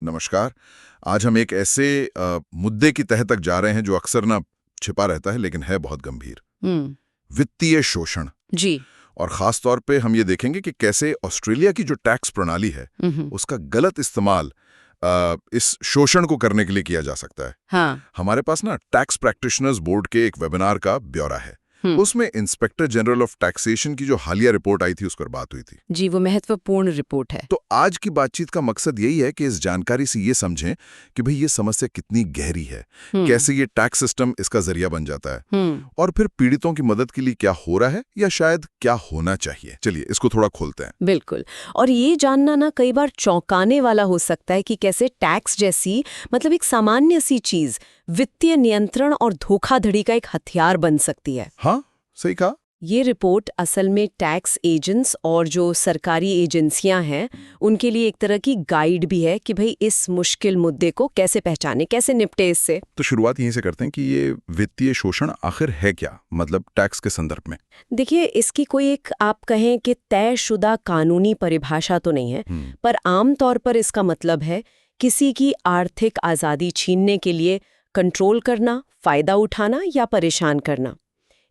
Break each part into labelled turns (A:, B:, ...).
A: नमस्कार। आज हम एक ऐसे मुद्दे की तह तक जा रहे हैं जो अक्सर ना छिपा रहता है लेकिन है बहुत गंभीर। वित्तीय शोषण।
B: जी।
A: और खास तौर पे हम ये देखेंगे कि कैसे ऑस्ट्रेलिया की जो टैक्स प्रणाली है उसका गलत इस्तेमाल इस शोषण को करने के लिए किया जा सकता है।
B: हाँ।
A: हमारे पास ना टैक्स प्रैक्टिशनर्स बोर्ड के एक वेबिनार का ब्यौरा है। उसमें इंस्पेक्टर जनरल ऑफ टैक्सेशन की जो हालिया रिपोर्ट आई थी उस पर बात हुई थी।
B: जी, वो महत्वपूर्ण रिपोर्ट है।
A: तो आज की बातचीत का मकसद यही है कि इस जानकारी से ये समझें कि भाई ये समस्या कितनी गहरी है, कैसे ये टैक्स सिस्टम इसका जरिया बन जाता है और फिर पीड़ितों की मदद के लिए क्या हो रहा है या शायद क्या होना चाहिए। चलिए इसको थोड़ा खोलते हैं।
B: बिल्कुल। और ये जानना ना कई बार चौंकाने वाला हो सकता है कि कैसे टैक्स जैसी मतलब एक सामान्य सी चीज वित्तीय नियंत्रण और धोखाधड़ी का एक हथियार बन सकती है।
A: हाँ, सही कहा।
B: ये रिपोर्ट असल में टैक्स एजेंट्स और जो सरकारी एजेंसियां हैं उनके लिए एक तरह की गाइड भी है कि भाई इस मुश्किल मुद्दे को कैसे पहचाने, कैसे निपटे इससे।
A: तो शुरुआत यहीं से करते हैं कि ये वित्तीय शोषण आखिर है क्या, मतलब टैक्स के संदर्भ में।
B: देखिए, इसकी कोई एक आप कहें कि तयशुदा कानूनी परिभाषा तो नहीं है, पर आमतौर पर इसका मतलब है किसी की आर्थिक आज़ादी छीनने के लिए कंट्रोल करना, फायदा उठाना या परेशान करना।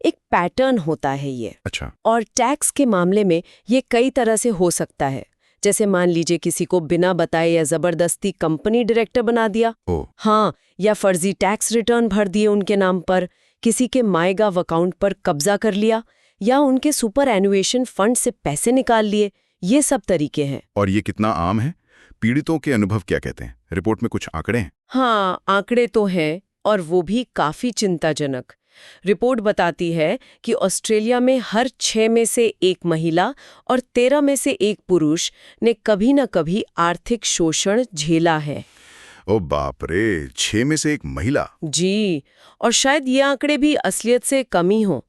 B: एक पैटर्न होता है ये।
A: अच्छा।
B: और टैक्स के मामले में ये कई तरह से हो सकता है। जैसे मान लीजिए किसी को बिना बताए या जबरदस्ती कंपनी डायरेक्टर बना दिया। हाँ, या फर्जी टैक्स रिटर्न भर दिए उनके नाम पर, किसी के माईगव अकाउंट पर कब्जा कर लिया या उनके सुपर एनुएशन फंड से पैसे निकाल लिए। ये सब तरीके हैं।
A: और ये कितना आम है? पीड़ितों के अनुभव क्या कहते हैं? रिपोर्ट में कुछ आंकड़े हैं?
B: हाँ, आंकड़े तो हैं और वो भी काफी चिंताजनक। रिपोर्ट बताती है कि ऑस्ट्रेलिया में हर 6 में से 1 महिला और 13 में से 1 पुरुष ने कभी न कभी आर्थिक शोषण झेला है।
A: ओ बाप रे, 6 में से 1 महिला।
B: जी, और शायद ये आंकड़े भी असलियत से कम ही हों,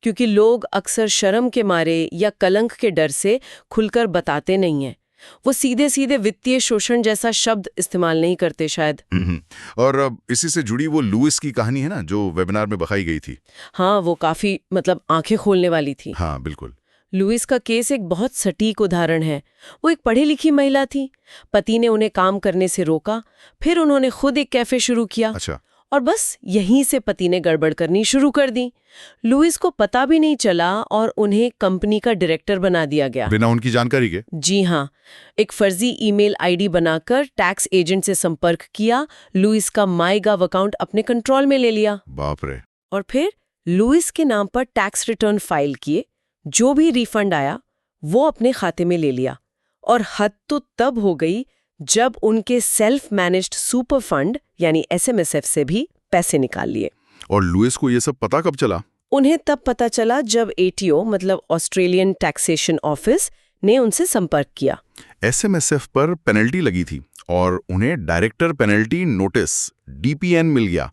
B: क्योंकि लोग अक्सर शर्म के मारे या कलंक के डर से खुलकर बताते नहीं हैं। वो सीधे सीधे वित्तीय शोषण जैसा शब्द इस्तेमाल नहीं करते शायद।
A: और अब इसी से जुड़ी वो लुइस की कहानी है ना, जो वेबिनार में बखाई गई थी।
B: हाँ, वो काफी मतलब आंखें खोलने वाली थी।
A: हाँ बिल्कुल।
B: लुइस का केस एक बहुत सटीक उदाहरण है। वो एक पढ़ी लिखी महिला थी। पति ने उन्हें काम करने से रोका, फिर उन्होंने खुद एक कैफे शुरू किया।
A: अच्छा।
B: और बस यहीं से पति ने गड़बड़ करनी शुरू कर दी। लुइस को पता भी नहीं चला और उन्हें कंपनी का डायरेक्टर बना दिया गया,
A: बिना उनकी जानकारी के।
B: जी हाँ, एक फर्जी ईमेल आईडी बनाकर टैक्स एजेंट से संपर्क किया, लुइस का माईगव अकाउंट अपने कंट्रोल में ले लिया।
A: बाप रे।
B: और फिर लुइस के नाम पर टैक्स रिटर्न फाइल किए, जो भी रिफंड आया वो अपने खाते में ले लिया। और हद तो तब हो गई जब उनके सेल्फ मैनेज्ड सुपर फंड यानी एसएमएसएफ से भी पैसे निकाल लिए।
A: और लुइस को ये सब पता कब चला?
B: उन्हें तब पता चला जब एटीओ मतलब ऑस्ट्रेलियन टैक्सेशन ऑफिस ने उनसे संपर्क किया।
A: एसएमएसएफ पर पेनल्टी लगी थी और उन्हें डायरेक्टर पेनल्टी नोटिस डीपीएन मिल गया।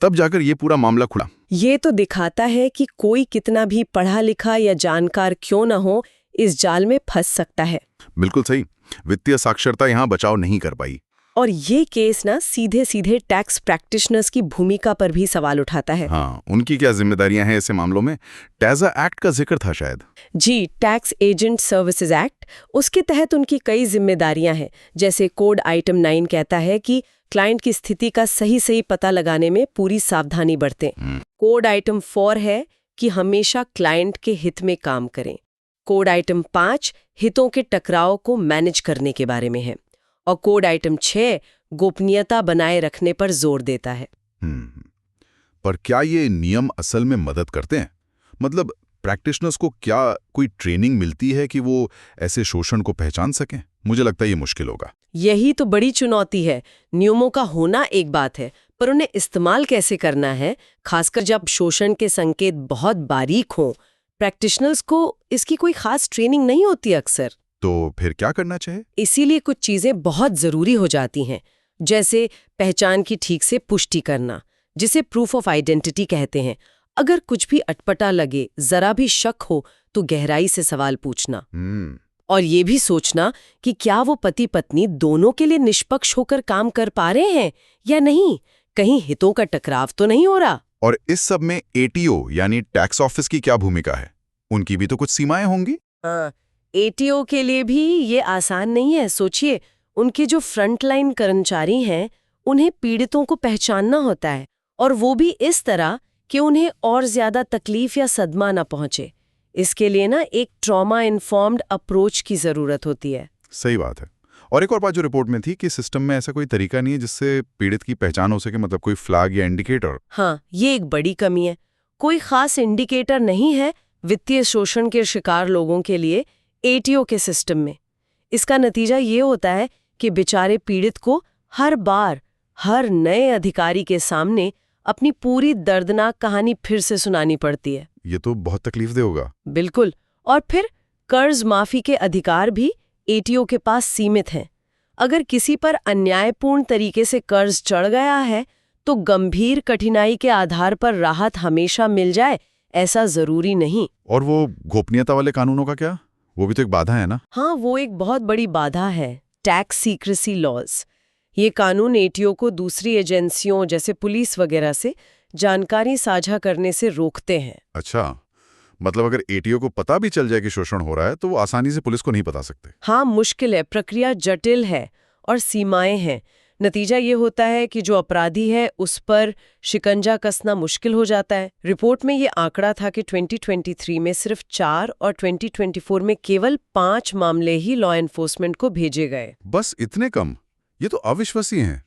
A: तब जाकर ये पूरा मामला खुला।
B: ये तो दिखाता है कि कोई कितना भी पढ़ा लिखा या जानकार क्यों न हो, इस जाल में फंस सकता है।
A: बिल्कुल सही। वित्तीय साक्षरता यहाँ बचाव नहीं कर पाई।
B: और ये केस ना सीधे सीधे टैक्स प्रैक्टिशनर्स की भूमिका पर भी सवाल उठाता है।
A: हाँ, उनकी क्या जिम्मेदारियां हैं ऐसे मामलों में? टैजा एक्ट का जिक्र था शायद।
B: जी, टैक्स एजेंट सर्विसेज एक्ट, उसके तहत उनकी कई जिम्मेदारियां हैं। जैसे कोड आइटम 9 कहता है कि क्लाइंट की स्थिति का सही पता लगाने में पूरी सावधानी बरतें। कोड आइटम 4 है कि हमेशा क्लाइंट के हित में काम करें। कोड आइटम 5 हितों के टकराव को मैनेज करने के बारे में है। और कोड आइटम 6 गोपनीयता बनाए रखने पर जोर देता है।
A: पर क्या ये नियम असल में मदद करते हैं? मतलब प्रैक्टिशनर्स को क्या कोई ट्रेनिंग मिलती है कि वो ऐसे शोषण को पहचान सकें? मुझे लगता है ये मुश्किल होगा।
B: यही तो बड़ी चुनौती है। नियमों का होना एक बात है, पर उन्हें इस्तेमाल कैसे करना है, खासकर जब शोषण के संकेत बहुत बारीक हों। प्रैक्टिशनर्स को इसकी कोई खास ट्रेनिंग नहीं होती अक्सर।
A: तो फिर क्या करना चाहिए?
B: इसीलिए कुछ चीजें बहुत जरूरी हो जाती हैं, जैसे पहचान की ठीक से पुष्टि करना, जिसे प्रूफ ऑफ आइडेंटिटी कहते हैं। अगर कुछ भी अटपटा लगे, जरा भी शक हो, तो गहराई से सवाल पूछना। और ये भी सोचना कि क्या वो पति पत्नी दोनों के लिए निष्पक्ष होकर काम कर पा रहे हैं या नहीं, कहीं हितों का टकराव तो नहीं हो रहा।
A: और इस सब में एटीओ यानी टैक्स ऑफिस की क्या भूमिका है? उनकी भी तो कुछ सीमाएं होंगी।
B: एटीओ के लिए भी ये आसान नहीं है। सोचिए, उनके जो फ्रंटलाइन कर्मचारी हैं उन्हें पीड़ितों को पहचानना होता है, और वो भी इस तरह कि उन्हें और ज्यादा तकलीफ या सदमा ना पहुंचे। इसके लिए ना एक ट्रॉमा इन्फॉर्म्ड अप्रोच की जरूरत होती है।
A: सही बात है। और एक और बात जो रिपोर्ट में थी कि सिस्टम में ऐसा कोई तरीका नहीं है जिससे पीड़ित की पहचान हो सके, मतलब कोई फ्लैग या इंडिकेटर।
B: हाँ, ये एक बड़ी कमी है। कोई खास इंडिकेटर नहीं है वित्तीय शोषण के शिकार लोगों के लिए एटीओ के सिस्टम में। इसका नतीजा ये होता है कि बेचारे पीड़ित को हर बार हर नए अधिकारी के सामने अपनी पूरी दर्दनाक कहानी फिर से सुनानी पड़ती है।
A: ये तो बहुत तकलीफदेह होगा।
B: बिल्कुल। और फिर कर्ज माफी के अधिकार भी एटीओ के पास सीमित हैं। अगर किसी पर अन्यायपूर्ण तरीके से कर्ज चढ़ गया है तो गंभीर कठिनाई के आधार पर राहत हमेशा मिल जाए ऐसा जरूरी नहीं।
A: और वो गोपनीयता वाले कानूनों का क्या? वो भी तो एक बाधा है ना?
B: हाँ, वो एक बहुत बड़ी बाधा है। Tax secrecy laws. ये कानून एटीओ को दूसरी एजेंसियों जैसे पुलिस वगैरह से जानकारी साझा करने से रोकते हैं।
A: अच्छा, मतलब अगर एटीओ को पता भी चल जाए कि शोषण हो रहा है तो वो आसानी से पुलिस को नहीं बता सकते।
B: हाँ, मुश्किल है, प्रक्रिया जटिल है और सीमाएं हैं। नतीजा ये होता है कि जो अपराधी है उस पर शिकंजा कसना मुश्किल हो जाता है। रिपोर्ट में ये आंकड़ा था कि 2023 में सिर्फ 4 और 2024 में केवल 5 मामले ही लॉ एनफोर्समेंट को भेजे गए।
A: बस इतने कम? ये तो अविश्वसनीय है।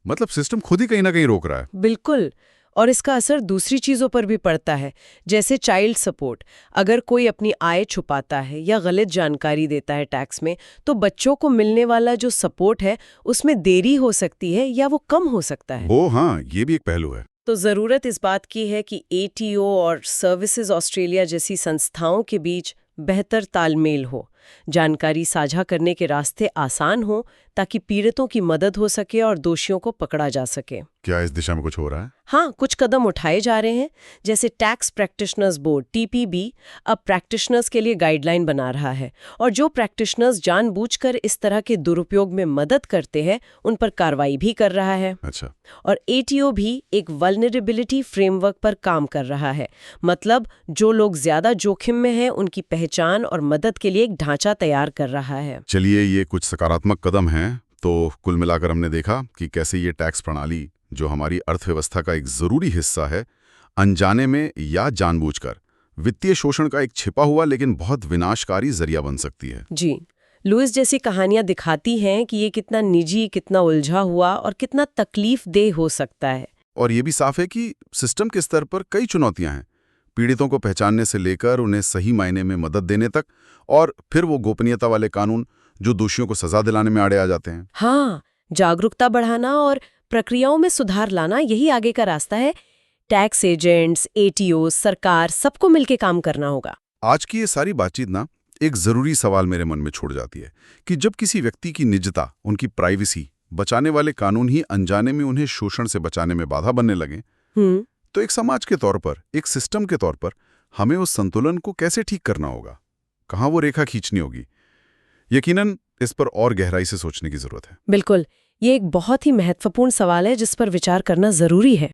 A: मतलब सिस्टम खुद ही कहीं ना कहीं रोक रहा है।
B: बिल्कुल। और इसका असर दूसरी चीजों पर भी पड़ता है, जैसे चाइल्ड सपोर्ट। अगर कोई अपनी आय छुपाता है या गलत जानकारी देता है टैक्स में, तो बच्चों को मिलने वाला जो सपोर्ट है उसमें देरी हो सकती है या वो कम हो सकता है।
A: ओ हाँ, ये भी एक पहलू है।
B: तो जरूरत इस बात की है कि एटीओ और सर्विसेज ऑस्ट्रेलिया जैसी संस्थाओं के बीच बेहतर तालमेल हो, जानकारी साझा करने के रास्ते आसान हो ताकि पीड़ितों की मदद हो सके और दोषियों को पकड़ा जा सके।
A: क्या इस दिशा में कुछ हो रहा है?
B: हाँ, कुछ कदम उठाए जा रहे हैं। जैसे टैक्स प्रैक्टिशनर्स बोर्ड (TPB) अब प्रैक्टिशनर्स के लिए गाइडलाइन बना रहा है, और जो प्रैक्टिशनर्स जानबूझकर इस तरह के दुरुपयोग में मदद करते हैं उन पर कार्रवाई भी कर रहा है।
A: अच्छा।
B: और एटीओ भी एक वल्नरेबिलिटी फ्रेमवर्क पर काम कर रहा है, मतलब जो लोग ज्यादा जोखिम में हैं उनकी पहचान और मदद के लिए एक ढांचा तैयार कर रहा है।
A: चलिए, ये कुछ सकारात्मक कदम हैं। तो कुल मिलाकर हमने देखा कि कैसे ये टैक्स प्रणाली, जो हमारी अर्थव्यवस्था का एक जरूरी हिस्सा है, अनजाने में या जानबूझकर वित्तीय शोषण का एक छिपा हुआ लेकिन बहुत विनाशकारी जरिया बन सकती है।
B: जी, लुइस जैसी कहानियां दिखाती हैं कि ये कितना निजी, कितना उलझा हुआ और कितना तकलीफदेह हो सकता है।
A: और ये भी साफ है कि सिस्टम के स्तर पर कई चुनौतियां हैं, पीड़ितों को पहचानने से लेकर उन्हें सही मायने में मदद देने तक, और फिर वो गोपनीयता वाले कानून जो दोषियों को सजा दिलाने में आड़े आ जाते हैं।
B: हाँ, जागरूकता बढ़ाना और प्रक्रियाओं में सुधार लाना, यही आगे का रास्ता है। टैक्स एजेंट्स, एटीओ, सरकार, सबको मिलकर काम करना होगा।
A: आज की ये सारी बातचीत ना एक जरूरी सवाल मेरे मन में छोड़ जाती है कि जब किसी व्यक्ति की निजता, उनकी प्राइवेसी बचाने वाले कानून ही अनजाने में उन्हें शोषण से बचाने में बाधा बनने लगे, तो एक समाज के तौर पर, एक सिस्टम के तौर पर हमें उस संतुलन को कैसे ठीक करना होगा, कहाँ वो रेखा खींचनी होगी। यकीनन इस पर और गहराई से सोचने की जरूरत है।
B: बिल्कुल, ये एक बहुत ही महत्वपूर्ण सवाल है जिस पर विचार करना जरूरी है।